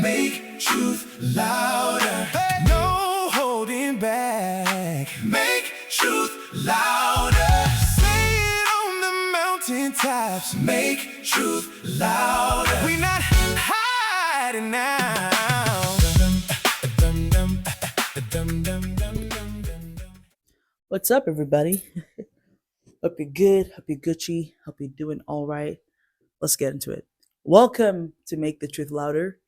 Make truth louder. Hey. No holding back. Make truth louder. Say it on the mountaintops. Make truth louder. We not hiding now. What's up, everybody? Hope you're good. Hope you're Gucci. Hope you're doing all right. Let's get into it. Welcome to Make the Truth Louder,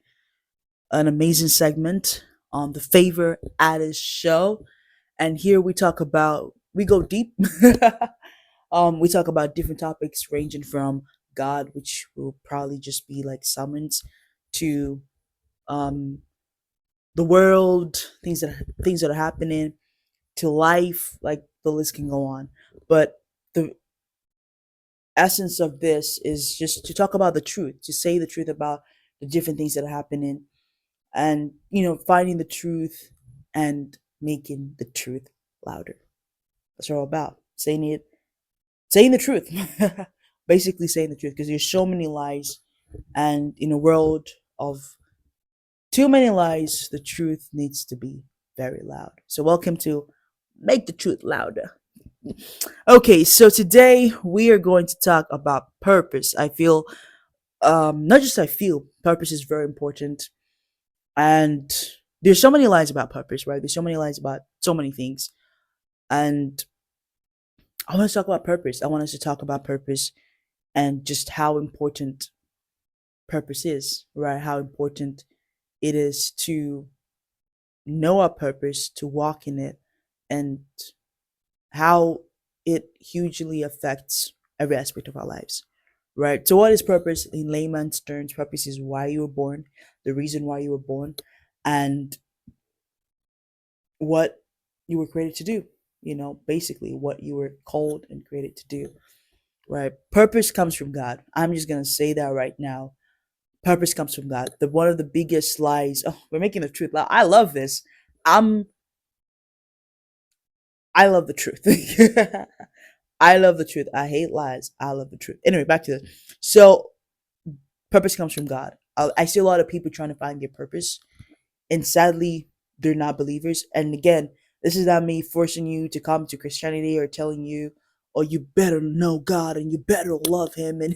an amazing segment on the Favour Adis Show. And here we go deep. We talk about different topics ranging from God, which will probably just be like summons, to um, the world, things that are happening, to life, like the list can go on. But the essence of this is just to talk about the truth, to say the truth about the different things that are happening, and finding the truth and making the truth louder. That's what we're all about. Saying the truth. Basically saying the truth, because there's so many lies, and in a world of too many lies, the truth needs to be very loud. So welcome to Make the Truth Louder. Okay, so today we are going to talk about purpose. I feel, not just I feel, purpose is very important. And there's so many lies about purpose, right? There's so many lies about so many things. And I want to talk about purpose. I want us to talk about purpose and just how important purpose is, right? How important it is to know our purpose, to walk in it, and how it hugely affects every aspect of our lives, right? So, what is purpose in layman's terms? Purpose is why you were born, the reason why you were born, and what you were created to do. Basically what you were called and created to do, right? Purpose comes from God. I'm just gonna say that right now. Purpose comes from God. The one of the biggest lies. Oh, we're making the truth loud. I love this. I'm I love the truth. I love the truth. I hate lies. I love the truth. Anyway, back to this. So, purpose comes from God. I see a lot of people trying to find their purpose, and sadly, they're not believers. And again, this is not me forcing you to come to Christianity or telling you, "Oh, you better know God and you better love Him." And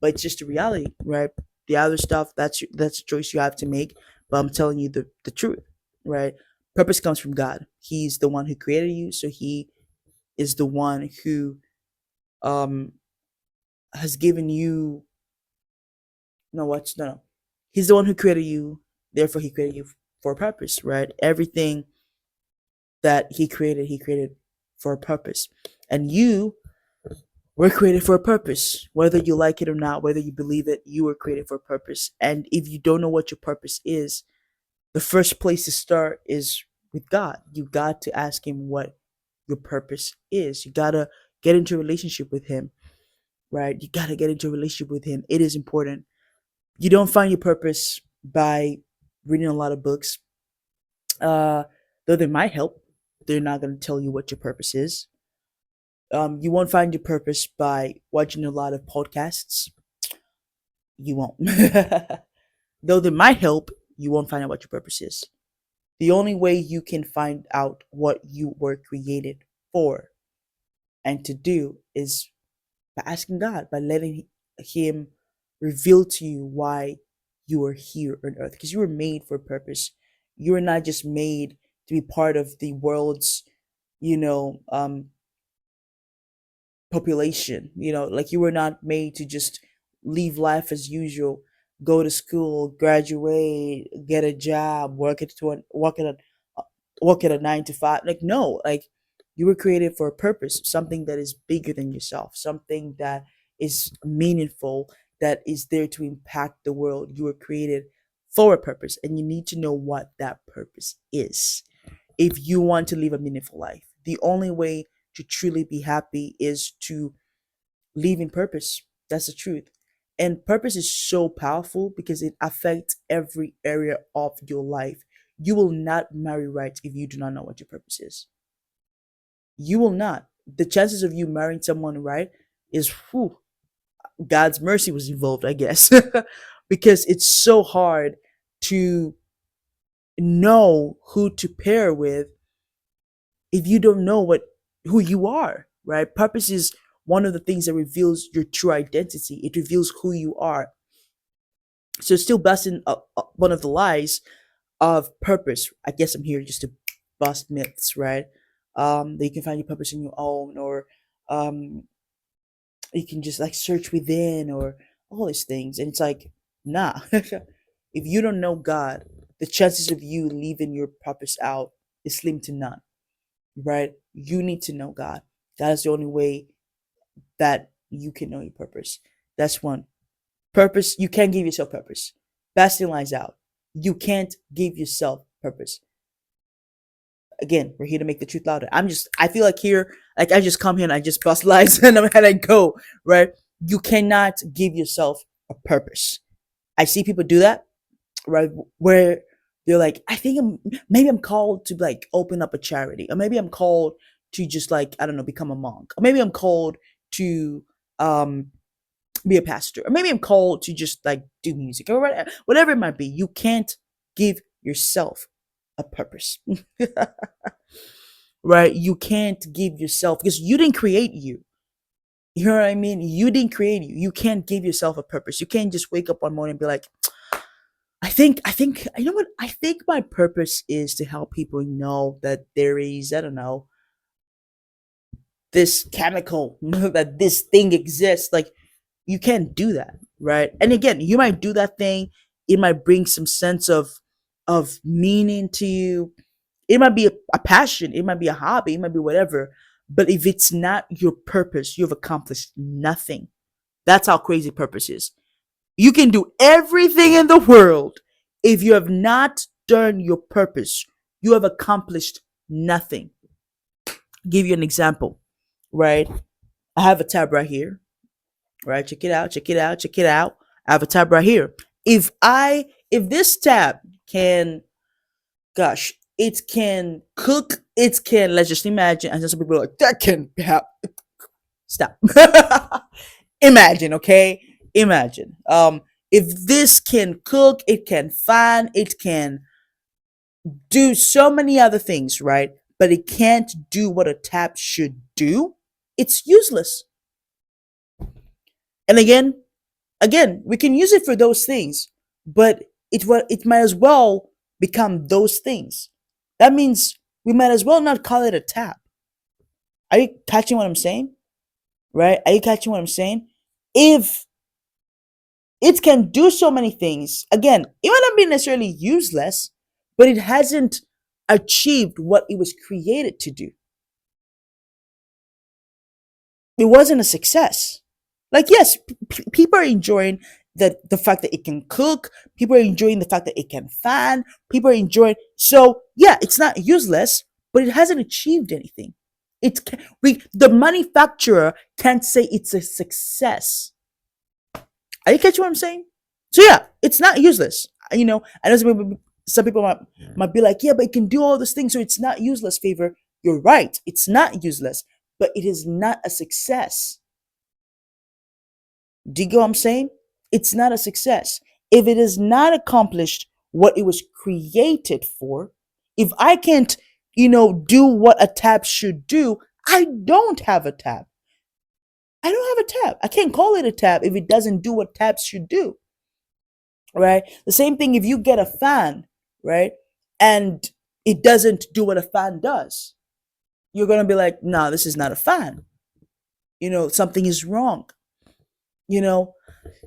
but it's just the reality, right? The other stuff, that's a choice you have to make. But I'm telling you the truth, right? Purpose comes from God. He's the one who created you, so He is the one who um has given you. No, what? No. He's the one who created you. Therefore, He created you for a purpose, right? Everything that He created for a purpose, and you were created for a purpose. Whether you like it or not, whether you believe it, you were created for a purpose. And if you don't know what your purpose is, the first place to start is with God. You got to ask Him what your purpose is. You gotta get into a relationship with Him, right? You gotta get into a relationship with Him. It is important. You don't find your purpose by reading a lot of books. Uh, though they might help, they're not gonna tell you what your purpose is. You won't find your purpose by watching a lot of podcasts. You won't. Though they might help, you won't find out what your purpose is. The only way you can find out what you were created for and to do is by asking God, by letting Him reveal to you why you are here on earth. Because you were made for a purpose. You were not just made to be part of the world's, you know, um, population. Like you were not made to just live life as usual, go to school, graduate, get a job, work at a 9 to 5. Like no, like you were created for a purpose, something that is bigger than yourself, something that is meaningful, that is there to impact the world. You were created for a purpose, and you need to know what that purpose is if you want to live a meaningful life. The only way to truly be happy is to live in purpose. That's the truth. And purpose is so powerful because it affects every area of your life. You will not marry right if you do not know what your purpose is. You will not. The chances of you marrying someone right is God's mercy was involved, I guess. Because it's so hard to know who to pair with if you don't know what who you are, right? Purpose is one of the things that reveals your true identity. It reveals who you are. So still busting one of the lies of purpose. I guess I'm here just to bust myths, right? That you can find your purpose in your own, or um, you can just like search within, or all these things. And it's like, nah. If you don't know God, the chances of you leaving your purpose out is slim to none, right? You need to know God. That is the only way that you can know your purpose. That's one. Purpose, you can't give yourself purpose. Basting lies out. You can't give yourself purpose. Again, we're here to make the truth louder. I feel like here, like I just come here and I just bust lies and I go, right? You cannot give yourself a purpose. I see people do that, right? Where they're like, I think maybe I'm called to like open up a charity, or maybe I'm called to just like, I don't know, become a monk, or maybe I'm called to um be a pastor, or maybe I'm called to just like do music, or whatever it might be. You can't give yourself a purpose. Right? You can't give yourself, because you didn't create you. You know what I mean? You didn't create you. You can't give yourself a purpose. You can't just wake up one morning and be like, you know what? I think my purpose is to help people know that there is, I don't know, this chemical, that this thing exists. Like, you can't do that, right? And again, you might do that thing. It might bring some sense of meaning to you. It might be a passion. It might be a hobby. It might be whatever. But if it's not your purpose, you've accomplished nothing. That's how crazy purpose is. You can do everything in the world. If you have not done your purpose, you have accomplished nothing. I'll give you an example, right? I have a tab right here, right? Check it out, check it out, check it out. I have a tab right here. If this tab can, gosh, it can cook, it can, let's just imagine, and then some people are like, that can happen. Stop. Imagine, okay? Imagine. If this can cook, it can fan, it can do so many other things, right? But it can't do what a tap should do. It's useless. And again, we can use it for those things, but it might as well become those things. That means we might as well not call it a tap. Are you catching what I'm saying? Right? Are you catching what I'm saying? If it can do so many things, again, it might not be necessarily useless, but it hasn't achieved what it was created to do. It wasn't a success. Like, yes, people are enjoying the fact that it can cook. People are enjoying the fact that it can fan. People are enjoying. So yeah, it's not useless, but it hasn't achieved anything. The manufacturer can't say it's a success. Are you catching what I'm saying? So yeah, it's not useless. I know some people might be like, yeah, but it can do all these things, so it's not useless. Favor, you're right. It's not useless, but it is not a success. Do you get what I'm saying? It's not a success. If it has not accomplished what it was created for, if I can't, do what a tab should do, I don't have a tab. I don't have a tab. I can't call it a tab if it doesn't do what tabs should do. Right? The same thing if you get a fan, right? And it doesn't do what a fan does. You're going to be like, no, this is not a fan. Something is wrong.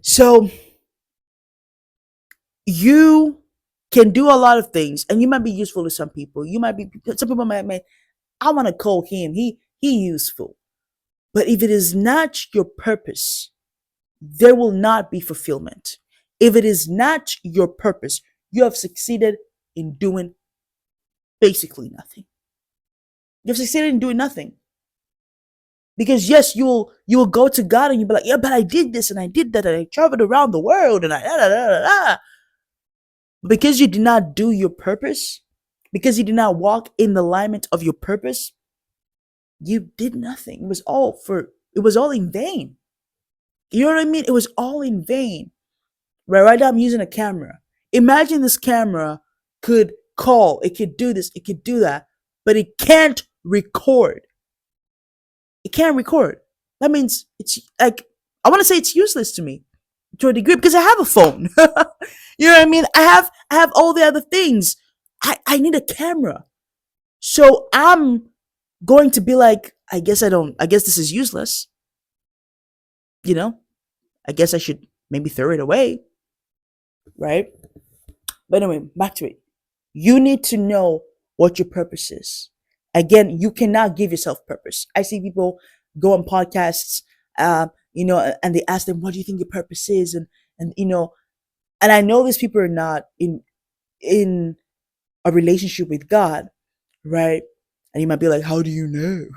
So you can do a lot of things, and you might be useful to some people. Some people might, I want to call him, he useful. But if it is not your purpose, there will not be fulfillment. If it is not your purpose, you have succeeded in doing basically nothing. You've succeeded in doing nothing. Because yes, you will go to God and you'll be like, yeah, but I did this and I did that and I traveled around the world and I da, da, da, da, da. Because you did not do your purpose, because you did not walk in the alignment of your purpose, you did nothing. It was all in vain. You know what I mean? It was all in vain. Right now I'm using a camera. Imagine this camera could call, it could do this, it could do that, but it can't record. It can't record. That means it's like, I want to say it's useless to me to a degree because I have a phone. You know what I mean? I have all the other things. I need a camera. So I'm going to be like, I guess this is useless. You know? I guess I should maybe throw it away. Right? But anyway, back to it. You need to know what your purpose is. Again, you cannot give yourself purpose. I see people go on podcasts, and they ask them, "What do you think your purpose is?" And I know these people are not in a relationship with God, right? And you might be like, "How do you know?"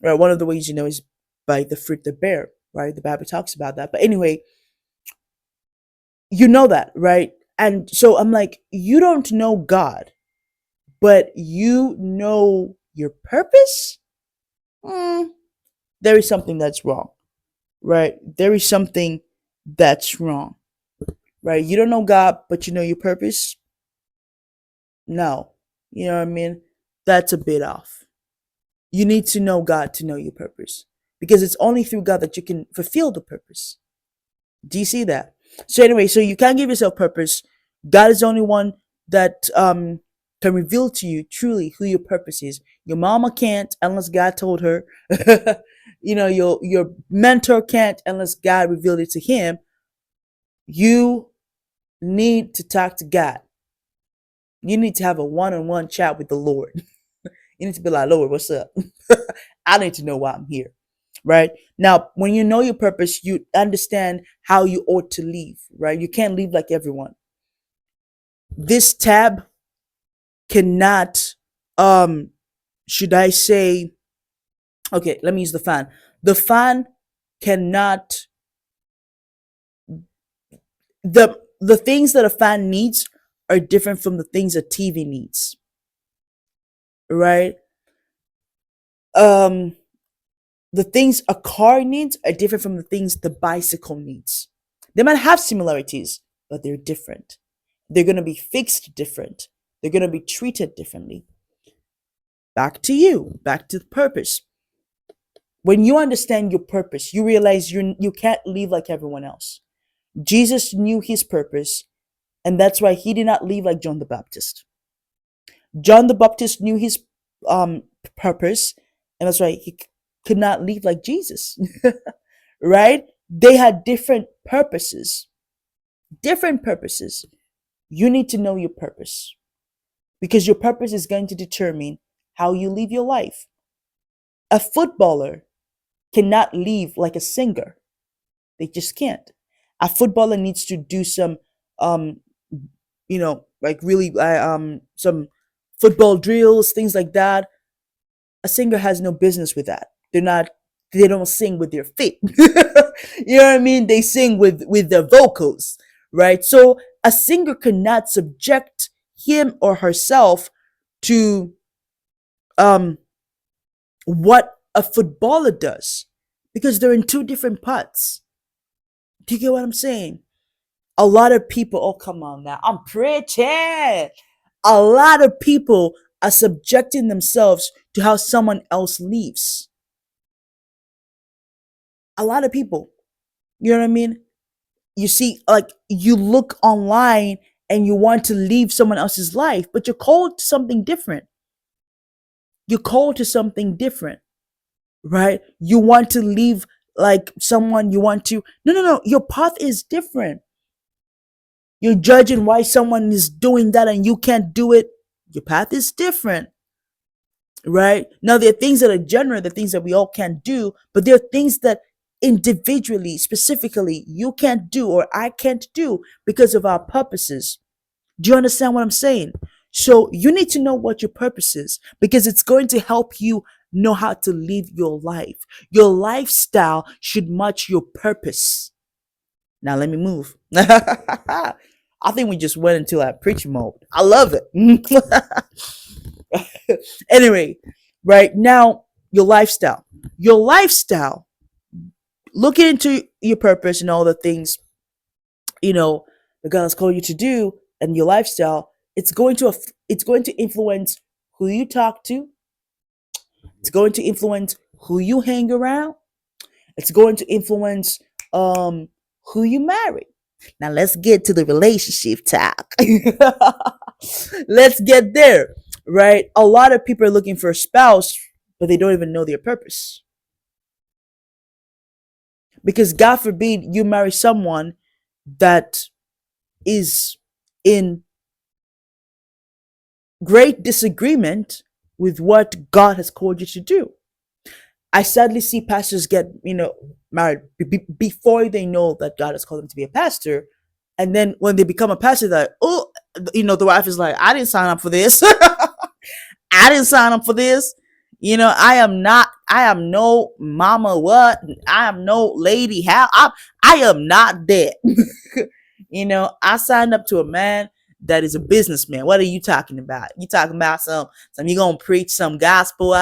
Right. One of the ways you know is by the fruit they bear, right? The Bible talks about that. But anyway, you know that, right? And so I'm like, you don't know God, but you know your purpose? There is something that's wrong, right? There is something that's wrong, right? You don't know God, but you know your purpose? No. You know what I mean? That's a bit off. You need to know God to know your purpose because it's only through God that you can fulfill the purpose. Do you see that? So anyway, so you can't give yourself purpose. God is the only one that can reveal to you truly who your purpose is. Your mama can't unless God told her. Your mentor can't unless God revealed it to him. You need to talk to God. You need to have a one-on-one chat with the Lord. You need to be like, Lord, what's up? I need to know why I'm here. Right? Now, when you know your purpose, you understand how you ought to live, right? You can't live like everyone. This tab cannot, should I say, okay, let me use the fan. The fan cannot, the things that a fan needs are different from the things a TV needs, right? Um, the things a car needs are different from the things the bicycle needs. They might have similarities, but they're different. They're going to be fixed different. They're going to be treated differently. Back to you, back to the purpose. When you understand your purpose, you realize you can't live like everyone else. Jesus knew his purpose, and that's why he did not live like John the Baptist. John the Baptist knew his purpose, and that's why he could not live like Jesus. Right? They had different purposes. Different purposes. You need to know your purpose because your purpose is going to determine how you live your life. A footballer cannot live like a singer. They just can't. A footballer needs to do some, like really, some football drills, things like that. A singer has no business with that. They don't sing with their feet. You know what I mean? They sing with their vocals, right? So a singer cannot subject him or herself to what a footballer does because they're in two different parts. Do you get what I'm saying? A lot of people, oh, come on now, I'm preaching. A lot of people are subjecting themselves to how someone else lives. A lot of people, you know what I mean? You see, like, you look online and you want to live someone else's life, but you're called to something different. You're called to something different, right? You want to live like someone, no. Your path is different. You're judging why someone is doing that and you can't do it. Your path is different, right? Now, there are things that are general, the things that we all can't do, but there are things that individually, specifically, you can't do or I can't do because of our purposes. Do you understand what I'm saying? So you need to know what your purpose is because it's going to help you know how to live your life. Your lifestyle should match your purpose. Now let me move. I think we just went into that preaching mode. I love it. Anyway, right now, your lifestyle. Your lifestyle, looking into your purpose and all the things, you know, that God has called you to do and your lifestyle, it's going to influence who you talk to. It's going to influence who you hang around. It's going to influence who you marry. Now let's get to the relationship talk. Let's get there, right? A lot of people are looking for a spouse, but they don't even know their purpose. Because God forbid you marry someone that is in great disagreement with what God has called you to do. I sadly see pastors get, married before they know that God has called them to be a pastor. And then when they become a pastor, they're like, oh, the wife is like, I didn't sign up for this. I didn't sign up for this. I am no mama what? I am no lady how? I am not that. I signed up to a man that is a businessman. What are you talking about? You talking about some you gonna preach some gospel?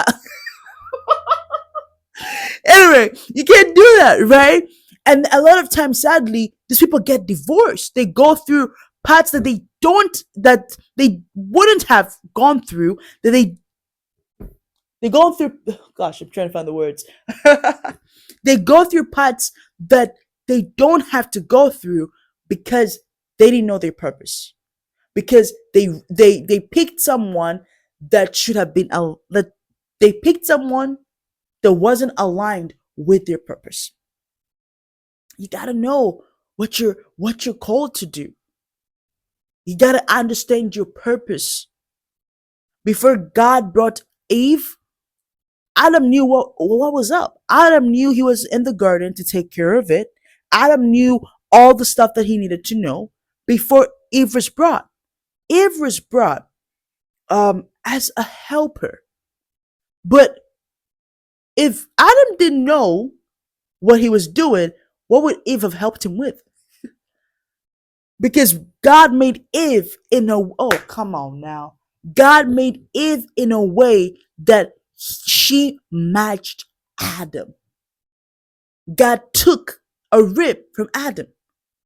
Anyway, you can't do that, right? And a lot of times, sadly, these people get divorced. They go through parts that they wouldn't have gone through, that they go through, gosh, I'm trying to find the words. They go through parts that they don't have to go through because they didn't know their purpose. Because they picked someone that should have been that they picked someone that wasn't aligned with their purpose. You gotta know what you're called to do. You gotta understand your purpose. Before God brought Eve, Adam knew what was up. Adam knew he was in the garden to take care of it. Adam knew all the stuff that he needed to know before Eve was brought. Eve was brought as a helper. But if Adam didn't know what he was doing, what would Eve have helped him with? Because God made Eve come on now. God made Eve in a way that she matched Adam. God took a rib from Adam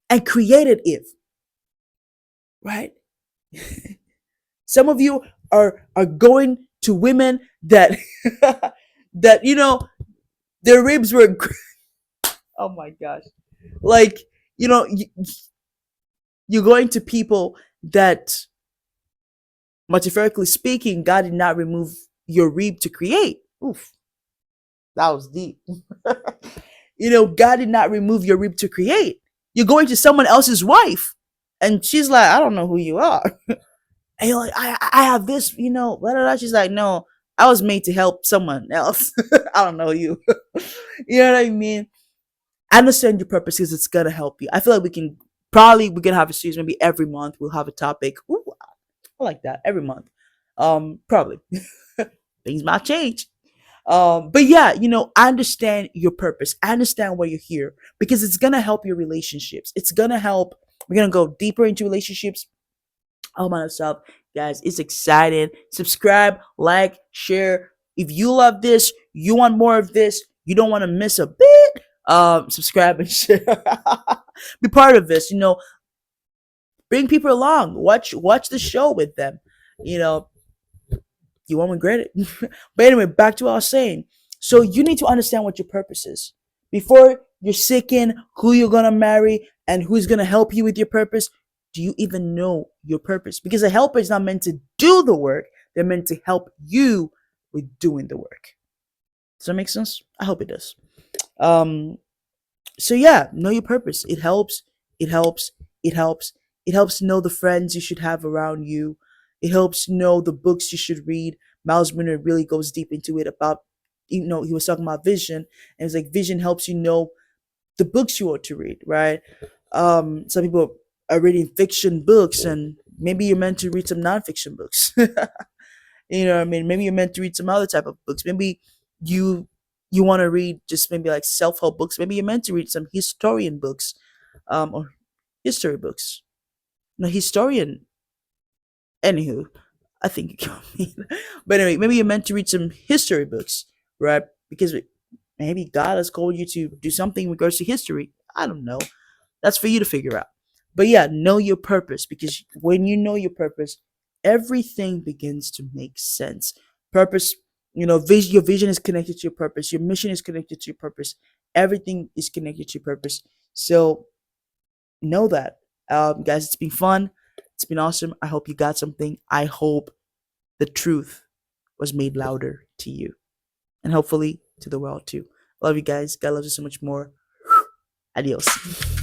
and created Eve. Right? Some of you are going to women that that their ribs were oh my gosh. Like, you're going to people that, metaphorically speaking, God did not remove your rib to create. Oof, that was deep. God did not remove your rib to create. You're going to someone else's wife, and she's like, I don't know who you are. And you're like, I have this, blah, blah, blah. She's like, no, I was made to help someone else. I don't know you. You know what I mean? Understand your purpose because it's gonna help you. I feel like we can have a series maybe every month. We'll have a topic. Ooh, I like that every month. Probably things might change. But yeah, understand your purpose. Understand why you're here because it's gonna help your relationships. It's gonna help. We're gonna go deeper into relationships. All my stuff, guys. It's exciting. Subscribe, like, share. If you love this, you want more of this. You don't want to miss a bit. Subscribe and share. Be part of this. Bring people along. Watch the show with them. You won't regret it. But anyway, back to what I was saying. So you need to understand what your purpose is before you're seeking who you're gonna marry and who's gonna help you with your purpose. Do you even know your purpose? Because a helper is not meant to do the work; they're meant to help you with doing the work. Does that make sense? I hope it does. So yeah, know your purpose. It helps. It helps. It helps. It helps to know the friends you should have around you. It helps to know the books you should read. Miles Minner really goes deep into it about, he was talking about vision, and it's like vision helps you know the books you ought to read, right? Some people are reading fiction books, and maybe you're meant to read some nonfiction books. You know what I mean? Maybe you're meant to read some other type of books. Maybe you want to read just maybe like self-help books. Maybe you're meant to read some historian books, or history books. No, historian. Anywho, I think you can mean. But anyway, maybe you're meant to read some history books, right? Because maybe God has called you to do something in regards to history. I don't know. That's for you to figure out. But yeah, know your purpose, because when you know your purpose, everything begins to make sense. Purpose, your vision is connected to your purpose. Your mission is connected to your purpose. Everything is connected to your purpose. So know that, guys. It's been fun. It's been awesome. I hope you got something. I hope the truth was made louder to you, and hopefully to the world too. Love you guys. God loves you so much more. Adios.